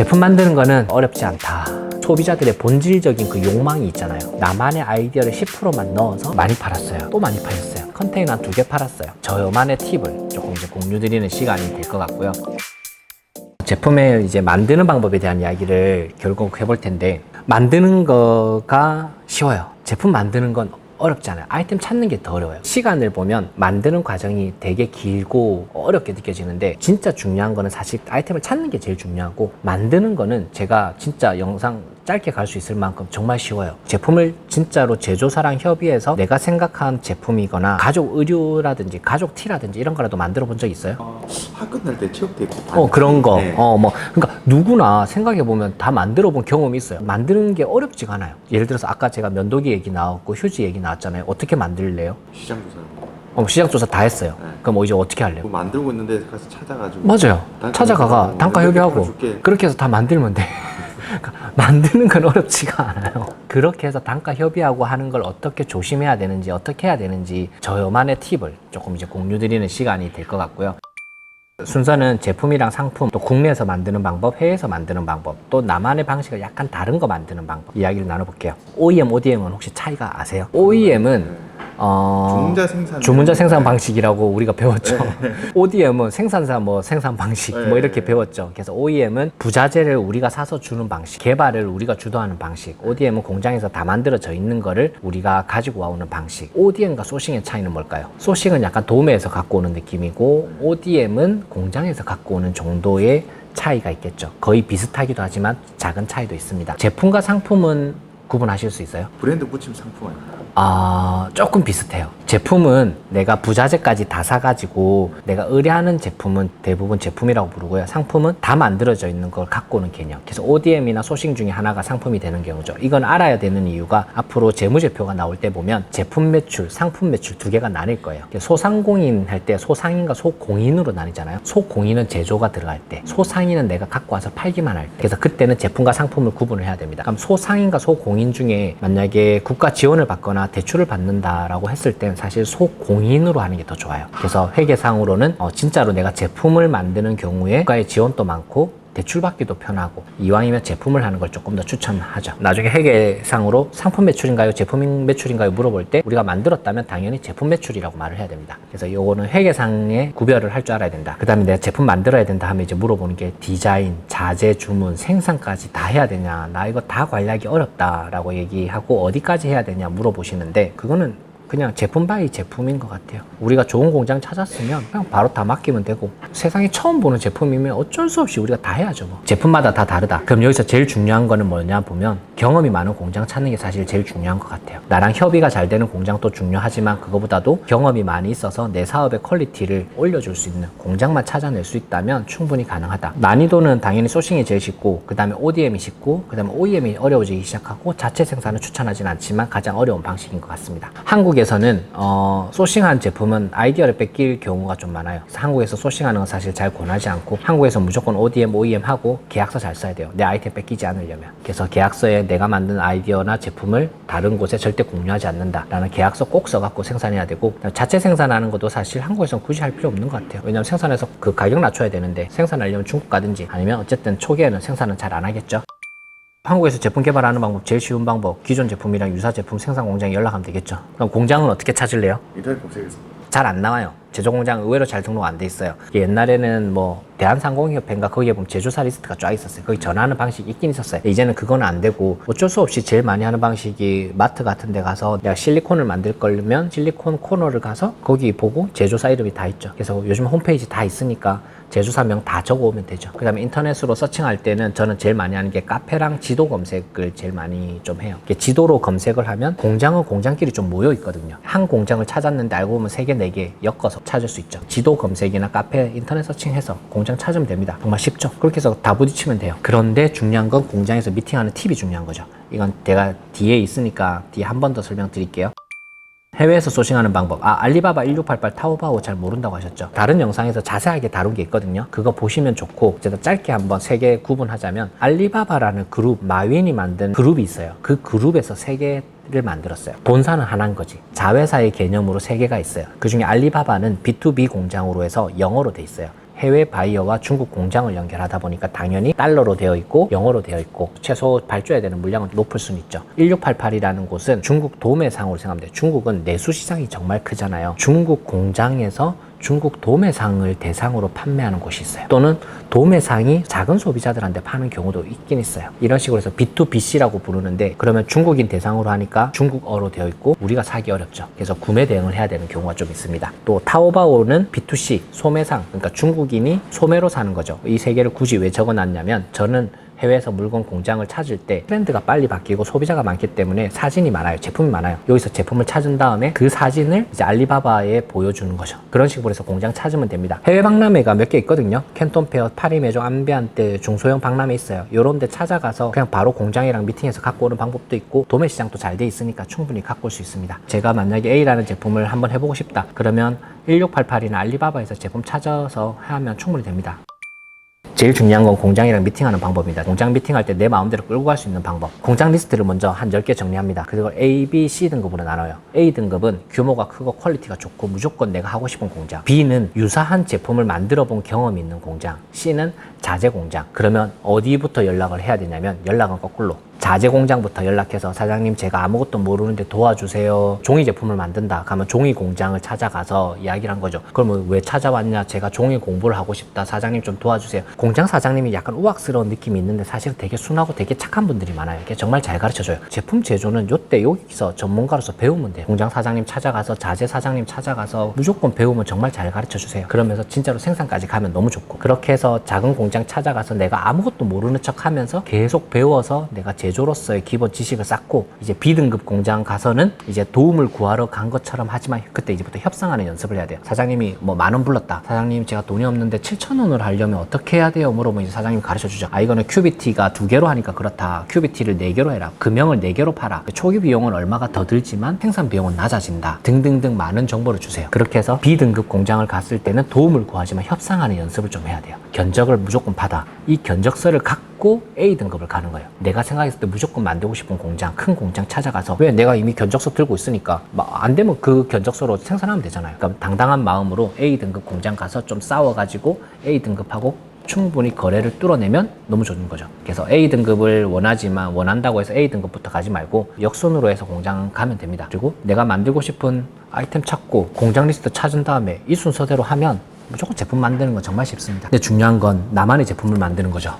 제품 만드는 거는 어렵지 않다. 소비자들의 본질적인 그 욕망이 있잖아요. 나만의 아이디어를 10%만 넣어서 많이 팔았어요. 또 많이 팔았어요. 컨테이너 한 2개 팔았어요. 저만의 팁을 조금 이제 공유드리는 시간이 될 것 같고요. 제품을 이제 만드는 방법에 대한 이야기를 결국 해볼 텐데, 만드는 거가 쉬워요. 제품 만드는 건 어렵지 않아요. 아이템 찾는 게 더 어려워요. 시간을 보면 만드는 과정이 되게 길고 어렵게 느껴지는데, 진짜 중요한 거는 사실 아이템을 찾는 게 제일 중요하고, 만드는 거는 제가 진짜 영상 짧게 갈 수 있을 만큼 정말 쉬워요. 제품을 진짜로 제조사랑 협의해서 내가 생각한 제품이거나 가족 의류라든지 가족 티라든지 이런 거라도 만들어 본 적 있어요? 학교 다닐 때 체육대회 그런 거. 네. 그러니까 누구나 생각해 보면 다 만들어 본 경험이 있어요. 만드는 게 어렵지가 않아요. 예를 들어서 아까 제가 면도기 얘기 나왔고 휴지 얘기 나왔잖아요. 어떻게 만들래요? 시장 조사 시장 조사 다 했어요. 네. 그럼 이제 어떻게 할래요? 뭐 만들고 있는데 가서 찾아가지고 맞아요. 단가 찾아가가 협의하고 단가 협의하고 줄게. 그렇게 해서 다 만들면 돼. 그러니까 만드는 건 어렵지가 않아요. 그렇게 해서 단가 협의하고 하는 걸 어떻게 조심해야 되는지, 어떻게 해야 되는지 저만의 팁을 조금 이제 공유드리는 시간이 될 것 같고요. 순서는 제품이랑 상품, 또 국내에서 만드는 방법, 해외에서 만드는 방법, 또 나만의 방식을 약간 다른 거 만드는 방법, 이야기를 나눠볼게요. OEM, ODM은 혹시 차이가 아세요? OEM은 주문자 생산 방식이라고 우리가 배웠죠. ODM은 생산사 생산 방식 이렇게 배웠죠. 그래서 OEM은 부자재를 우리가 사서 주는 방식, 개발을 우리가 주도하는 방식. ODM은 공장에서 다 만들어져 있는 거를 우리가 가지고 와오는 방식. ODM과 소싱의 차이는 뭘까요? 소싱은 약간 도매에서 갖고 오는 느낌이고, ODM은 공장에서 갖고 오는 정도의 차이가 있겠죠. 거의 비슷하기도 하지만 작은 차이도 있습니다. 제품과 상품은 구분하실 수 있어요? 브랜드 붙이면 상품 아니에요? 조금 비슷해요. 제품은 내가 부자재까지 다 사가지고 내가 의뢰하는 제품은 대부분 제품이라고 부르고요. 상품은 다 만들어져 있는 걸 갖고 오는 개념. 그래서 ODM이나 소싱 중에 하나가 상품이 되는 경우죠. 이건 알아야 되는 이유가 앞으로 재무제표가 나올 때 보면 제품 매출, 상품 매출 두 개가 나뉠 거예요. 소상공인 할 때 소상인과 소공인으로 나뉘잖아요. 소공인은 제조가 들어갈 때, 소상인은 내가 갖고 와서 팔기만 할 때. 그래서 그때는 제품과 상품을 구분을 해야 됩니다. 그럼 소상인과 소공인 중에 만약에 국가 지원을 받거나 대출을 받는다라고 했을 땐 사실 소공인으로 하는 게 더 좋아요. 그래서 회계상으로는 진짜로 내가 제품을 만드는 경우에 국가의 지원도 많고 대출받기도 편하고, 이왕이면 제품을 하는 걸 조금 더 추천하죠. 나중에 회계상으로 상품 매출인가요? 제품 매출인가요? 물어볼 때 우리가 만들었다면 당연히 제품 매출이라고 말을 해야 됩니다. 그래서 요거는 회계상의 구별을 할 줄 알아야 된다. 그 다음에 내가 제품 만들어야 된다 하면 이제 물어보는 게 디자인, 자재, 주문, 생산까지 다 해야 되냐, 나 이거 다 관리하기 어렵다라고 얘기하고 어디까지 해야 되냐 물어보시는데, 그거는 그냥 제품 바이 제품인 것 같아요. 우리가 좋은 공장 찾았으면 그냥 바로 다 맡기면 되고, 세상에 처음 보는 제품이면 어쩔 수 없이 우리가 다 해야죠. 제품마다 다 다르다. 그럼 여기서 제일 중요한 거는 뭐냐 보면, 경험이 많은 공장 찾는 게 사실 제일 중요한 것 같아요. 나랑 협의가 잘 되는 공장도 중요하지만, 그거보다도 경험이 많이 있어서 내 사업의 퀄리티를 올려줄 수 있는 공장만 찾아낼 수 있다면 충분히 가능하다. 난이도는 당연히 소싱이 제일 쉽고, 그 다음에 ODM이 쉽고, 그 다음에 OEM이 어려워지기 시작하고, 자체 생산을 추천하진 않지만 가장 어려운 방식인 것 같습니다. 한국에서는 소싱한 제품은 아이디어를 뺏길 경우가 좀 많아요. 한국에서 소싱하는 건 사실 잘 권하지 않고, 한국에서 무조건 ODM, OEM 하고 계약서 잘 써야 돼요. 내 아이템 뺏기지 않으려면. 그래서 계약서에 내가 만든 아이디어나 제품을 다른 곳에 절대 공유하지 않는다라는 계약서 꼭 써갖고 생산해야 되고, 자체 생산하는 것도 사실 한국에서는 굳이 할 필요 없는 것 같아요. 왜냐면 생산해서 그 가격 낮춰야 되는데, 생산하려면 중국 가든지 아니면 어쨌든 초기에는 생산은 잘 안 하겠죠. 한국에서 제품 개발하는 방법, 제일 쉬운 방법, 기존 제품이랑 유사 제품 생산 공장에 연락하면 되겠죠. 그럼 공장은 어떻게 찾을래요? 인터넷 검색해서 잘 안 나와요. 제조공장 의외로 잘 등록 안 돼 있어요. 옛날에는 대한상공협회인가 거기에 보면 제조사 리스트가 쫙 있었어요. 거기 전화하는 방식이 있긴 있었어요. 이제는 그건 안 되고, 어쩔 수 없이 제일 많이 하는 방식이 마트 같은 데 가서 내가 실리콘을 만들 거면 실리콘 코너를 가서 거기 보고 제조사 이름이 다 있죠. 그래서 요즘 홈페이지 다 있으니까 제조사명 다 적어오면 되죠. 그 다음에 인터넷으로 서칭할 때는 저는 제일 많이 하는 게 카페랑 지도 검색을 제일 많이 좀 해요. 지도로 검색을 하면 공장은 공장끼리 좀 모여 있거든요. 한 공장을 찾았는데 알고 보면 3개, 4개 엮어서 찾을 수 있죠. 지도 검색이나 카페, 인터넷 서칭해서 공장 찾으면 됩니다. 정말 쉽죠. 그렇게 해서 다 부딪히면 돼요. 그런데 중요한 건 공장에서 미팅하는 팁이 중요한 거죠. 이건 제가 뒤에 있으니까 뒤에 한 번 더 설명드릴게요. 해외에서 소싱하는 방법. 알리바바 1688 타오바오 잘 모른다고 하셨죠? 다른 영상에서 자세하게 다룬 게 있거든요. 그거 보시면 좋고, 제가 짧게 한번 3개 구분하자면, 알리바바라는 그룹, 마윈이 만든 그룹이 있어요. 그 그룹에서 3개를 만들었어요. 본사는 하나인 거지. 자회사의 개념으로 3개가 있어요. 그 중에 알리바바는 B2B 공장으로 해서 영어로 돼 있어요. 해외 바이어와 중국 공장을 연결하다 보니까 당연히 달러로 되어 있고 영어로 되어 있고 최소 발주해야 되는 물량은 높을 수는 있죠. 1688이라는 곳은 중국 도매상으로 생각하면 돼요. 중국은 내수 시장이 정말 크잖아요. 중국 공장에서 중국 도매상을 대상으로 판매하는 곳이 있어요. 또는 도매상이 작은 소비자들한테 파는 경우도 있긴 있어요. 이런 식으로 해서 B2BC라고 부르는데 그러면 중국인 대상으로 하니까 중국어로 되어 있고 우리가 사기 어렵죠. 그래서 구매 대응을 해야 되는 경우가 좀 있습니다. 또 타오바오는 B2C, 소매상, 그러니까 중국인이 소매로 사는 거죠. 이 세 개를 굳이 왜 적어놨냐면 저는 해외에서 물건 공장을 찾을 때 트렌드가 빨리 바뀌고 소비자가 많기 때문에 사진이 많아요. 제품이 많아요. 여기서 제품을 찾은 다음에 그 사진을 이제 알리바바에 보여주는 거죠. 그런 식으로 해서 공장 찾으면 됩니다. 해외 박람회가 몇 개 있거든요. 캔톤페어, 파리메종, 안비안테, 중소형 박람회 있어요. 요런 데 찾아가서 그냥 바로 공장이랑 미팅해서 갖고 오는 방법도 있고 도매 시장도 잘 돼 있으니까 충분히 갖고 올 수 있습니다. 제가 만약에 A라는 제품을 한번 해보고 싶다. 그러면 1688이나 알리바바에서 제품 찾아서 하면 충분히 됩니다. 제일 중요한 건 공장이랑 미팅하는 방법입니다. 공장 미팅할 때 내 마음대로 끌고 갈 수 있는 방법. 공장 리스트를 먼저 한 10개 정리합니다. 그리고 A, B, C 등급으로 나눠요. A 등급은 규모가 크고 퀄리티가 좋고 무조건 내가 하고 싶은 공장. B는 유사한 제품을 만들어 본 경험이 있는 공장. C는 자재 공장. 그러면 어디부터 연락을 해야 되냐면 연락은 거꾸로. 자재 공장부터 연락해서 사장님 제가 아무것도 모르는데 도와주세요. 종이 제품을 만든다. 그러면 종이 공장을 찾아가서 이야기를 한 거죠. 그러면 왜 찾아왔냐? 제가 종이 공부를 하고 싶다. 사장님 좀 도와주세요. 공장 사장님이 약간 우악스러운 느낌이 있는데 사실 되게 순하고 되게 착한 분들이 많아요. 이게 정말 잘 가르쳐줘요. 제품 제조는 요때 여기서 전문가로서 배우면 돼요. 공장 사장님 찾아가서 자재 사장님 찾아가서 무조건 배우면 정말 잘 가르쳐주세요. 그러면서 진짜로 생산까지 가면 너무 좋고 그렇게 해서 작은 공장 찾아가서 내가 아무것도 모르는 척 하면서 계속 배워서 내가 제조로서의 기본 지식을 쌓고 이제 B등급 공장 가서는 이제 도움을 구하러 간 것처럼 하지만 그때 이제부터 협상하는 연습을 해야 돼요. 사장님이 뭐 10,000원 불렀다. 사장님 제가 돈이 없는데 7,000원을 하려면 어떻게 해야 돼요? 물어보면 이제 사장님 가르쳐 주죠. 아 이거는 큐비티가 2개로 하니까 그렇다. 큐비티를 4개로 해라. 금형을 4개로 팔아. 초기 비용은 얼마가 더 들지만 생산 비용은 낮아진다. 등등등 많은 정보를 주세요. 그렇게 해서 B등급 공장을 갔을 때는 도움을 구하지만 협상하는 연습을 좀 해야 돼요. 견적을 무조건 받아. 이 견적서를 갖고 A등급을 가는 거예요. 내가 생각했을 때 무조건 만들고 싶은 공장, 큰 공장 찾아가서 왜 내가 이미 견적서 들고 있으니까 안 되면 그 견적서로 생산하면 되잖아요. 그럼 당당한 마음으로 A등급 공장 가서 좀 싸워가지고 A등급하고 충분히 거래를 뚫어내면 너무 좋은 거죠. 그래서 A등급을 원하지만 원한다고 해서 A등급부터 가지 말고 역순으로 해서 공장 가면 됩니다. 그리고 내가 만들고 싶은 아이템 찾고 공장 리스트 찾은 다음에 이 순서대로 하면 무조건 제품 만드는 건 정말 쉽습니다. 근데 중요한 건 나만의 제품을 만드는 거죠.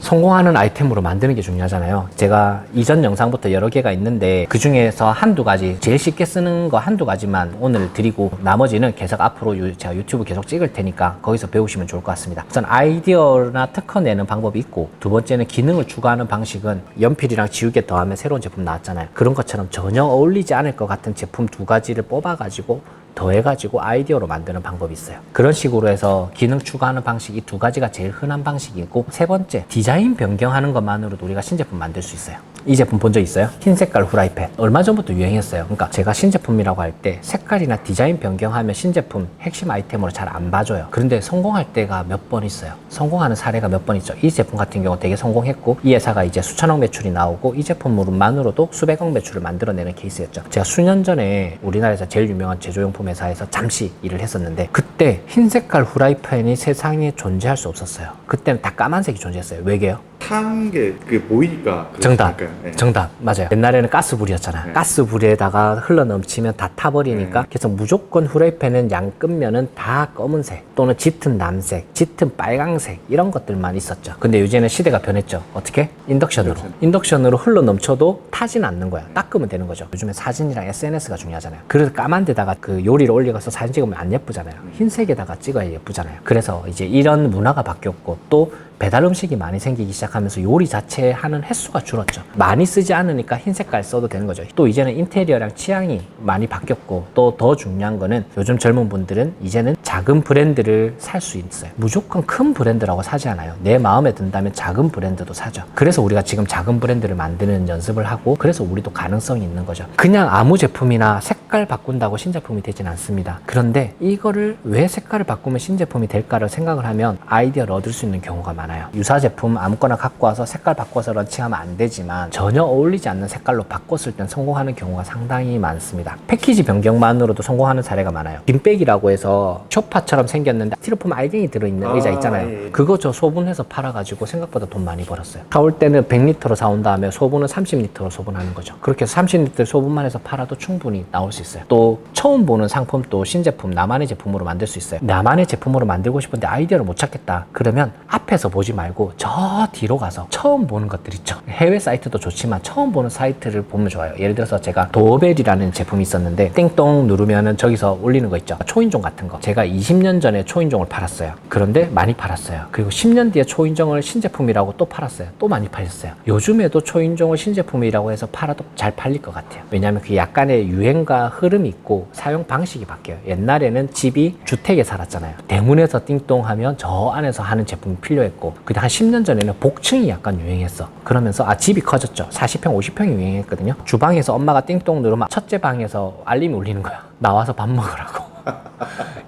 성공하는 아이템으로 만드는 게 중요하잖아요. 제가 이전 영상부터 여러 개가 있는데 그 중에서 한두 가지 제일 쉽게 쓰는 거 한두 가지만 오늘 드리고 나머지는 계속 앞으로 제가 유튜브 계속 찍을 테니까 거기서 배우시면 좋을 것 같습니다. 우선 아이디어나 특허 내는 방법이 있고 두 번째는 기능을 추가하는 방식은 연필이랑 지우개 더하면 새로운 제품 나왔잖아요. 그런 것처럼 전혀 어울리지 않을 것 같은 제품 2가지를 뽑아가지고 더해가지고 아이디어로 만드는 방법이 있어요. 그런 식으로 해서 기능 추가하는 방식이 2가지가 제일 흔한 방식이고 세 번째 디자인 변경하는 것만으로도 우리가 신제품 만들 수 있어요. 이 제품 본 적 있어요? 흰 색깔 후라이팬 얼마 전부터 유행했어요. 그러니까 제가 신제품이라고 할 때 색깔이나 디자인 변경하면 신제품 핵심 아이템으로 잘 안 봐줘요. 그런데 성공할 때가 몇 번 있어요. 성공하는 사례가 몇 번 있죠. 이 제품 같은 경우 되게 성공했고 이 회사가 이제 수천억 매출이 나오고 이 제품만으로도 수백억 매출을 만들어내는 케이스였죠. 제가 수년 전에 우리나라에서 제일 유명한 제조용품 회사에서 잠시 일을 했었는데 그때 흰 색깔 후라이팬이 세상에 존재할 수 없었어요. 그때는 다 까만색이 존재했어요. 왜게요? 탄 게 그게 보이니까 정답. 네. 정답. 맞아요. 옛날에는 가스불이었잖아요. 네. 가스불에다가 흘러 넘치면 다 타버리니까 그래서 무조건 후라이팬은 양끝면은 다 검은색 또는 짙은 남색, 짙은 빨강색 이런 것들만 있었죠. 근데 요즘에는 시대가 변했죠. 어떻게? 인덕션으로. 인덕션으로 흘러 넘쳐도 타진 않는 거야. 닦으면 되는 거죠. 요즘에 사진이랑 SNS가 중요하잖아요. 그래서 까만 데다가 그 요리를 올려서 사진 찍으면 안 예쁘잖아요. 흰색에다가 찍어야 예쁘잖아요. 그래서 이제 이런 문화가 바뀌었고 또 배달 음식이 많이 생기기 시작하면서 요리 자체 하는 횟수가 줄었죠. 많이 쓰지 않으니까 흰 색깔 써도 되는 거죠. 또 이제는 인테리어랑 취향이 많이 바뀌었고 또 더 중요한 거는 요즘 젊은 분들은 이제는 작은 브랜드를 살 수 있어요. 무조건 큰 브랜드라고 사지 않아요. 내 마음에 든다면 작은 브랜드도 사죠. 그래서 우리가 지금 작은 브랜드를 만드는 연습을 하고 그래서 우리도 가능성이 있는 거죠. 그냥 아무 제품이나 색깔 바꾼다고 신제품이 되진 않습니다. 그런데 이거를 왜 색깔을 바꾸면 신제품이 될까를 생각을 하면 아이디어를 얻을 수 있는 경우가 많아요. 많아요. 유사 제품 아무거나 갖고 와서 색깔 바꿔서 런칭하면 안 되지만 전혀 어울리지 않는 색깔로 바꿨을 땐 성공하는 경우가 상당히 많습니다. 패키지 변경만으로도 성공하는 사례가 많아요. 빈백이라고 해서 쇼파처럼 생겼는데 스티로폼 알갱이 들어있는 의자 있잖아요. 예. 그거 저 소분해서 팔아가지고 생각보다 돈 많이 벌었어요. 사올 때는 100리터로 사온 다음에 소분은 30리터로 소분하는 거죠. 그렇게 해서 30리터 소분만 해서 팔아도 충분히 나올 수 있어요. 또 처음 보는 상품도 신제품, 나만의 제품으로 만들 수 있어요. 나만의 제품으로 만들고 싶은데 아이디어를 못 찾겠다. 그러면 앞에서 보지 말고 저 뒤로 가서 처음 보는 것들 있죠. 해외 사이트도 좋지만 처음 보는 사이트를 보면 좋아요. 예를 들어서 제가 도벨이라는 제품이 있었는데 띵동 누르면은 저기서 올리는 거 있죠. 초인종 같은 거. 제가 20년 전에 초인종을 팔았어요. 그런데 많이 팔았어요. 그리고 10년 뒤에 초인종을 신제품이라고 또 팔았어요. 또 많이 팔렸어요. 요즘에도 초인종을 신제품이라고 해서 팔아도 잘 팔릴 것 같아요. 왜냐하면 그 약간의 유행과 흐름이 있고 사용 방식이 바뀌어요. 옛날에는 집이 주택에 살았잖아요. 대문에서 띵동 하면 저 안에서 하는 제품이 필요했고, 근데 한 10년 전에는 복층이 약간 유행했어. 그러면서 집이 커졌죠. 40평, 50평이 유행했거든요. 주방에서 엄마가 띵동 누르면 첫째 방에서 알림이 울리는 거야. 나와서 밥 먹으라고.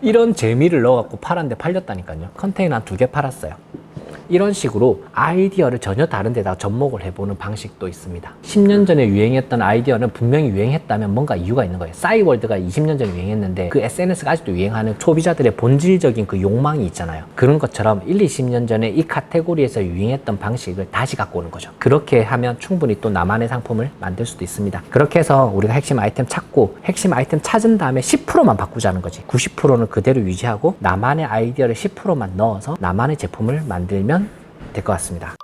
이런 재미를 넣어갖고 팔았는데 팔렸다니까요. 컨테이너 한 2개 팔았어요. 이런 식으로 아이디어를 전혀 다른 데다가 접목을 해보는 방식도 있습니다. 10년 전에 유행했던 아이디어는 분명히 유행했다면 뭔가 이유가 있는 거예요. 싸이월드가 20년 전에 유행했는데 그 SNS가 아직도 유행하는 소비자들의 본질적인 그 욕망이 있잖아요. 그런 것처럼 1, 20년 전에 이 카테고리에서 유행했던 방식을 다시 갖고 오는 거죠. 그렇게 하면 충분히 또 나만의 상품을 만들 수도 있습니다. 그렇게 해서 우리가 핵심 아이템 찾고 핵심 아이템 찾은 다음에 10%만 바꾸자는 거지. 90%는 그대로 유지하고 나만의 아이디어를 10%만 넣어서 나만의 제품을 만들면 될 것 같습니다.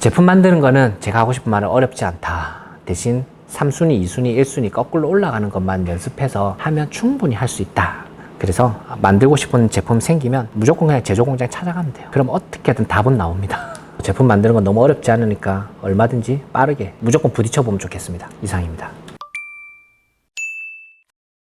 제품 만드는 거는 제가 하고 싶은 말은 어렵지 않다. 대신 3순위, 2순위, 1순위 거꾸로 올라가는 것만 연습해서 하면 충분히 할 수 있다. 그래서 만들고 싶은 제품 생기면 무조건 그냥 제조 공장에 찾아가면 돼요. 그럼 어떻게든 답은 나옵니다. 제품 만드는 건 너무 어렵지 않으니까 얼마든지 빠르게 무조건 부딪혀 보면 좋겠습니다. 이상입니다.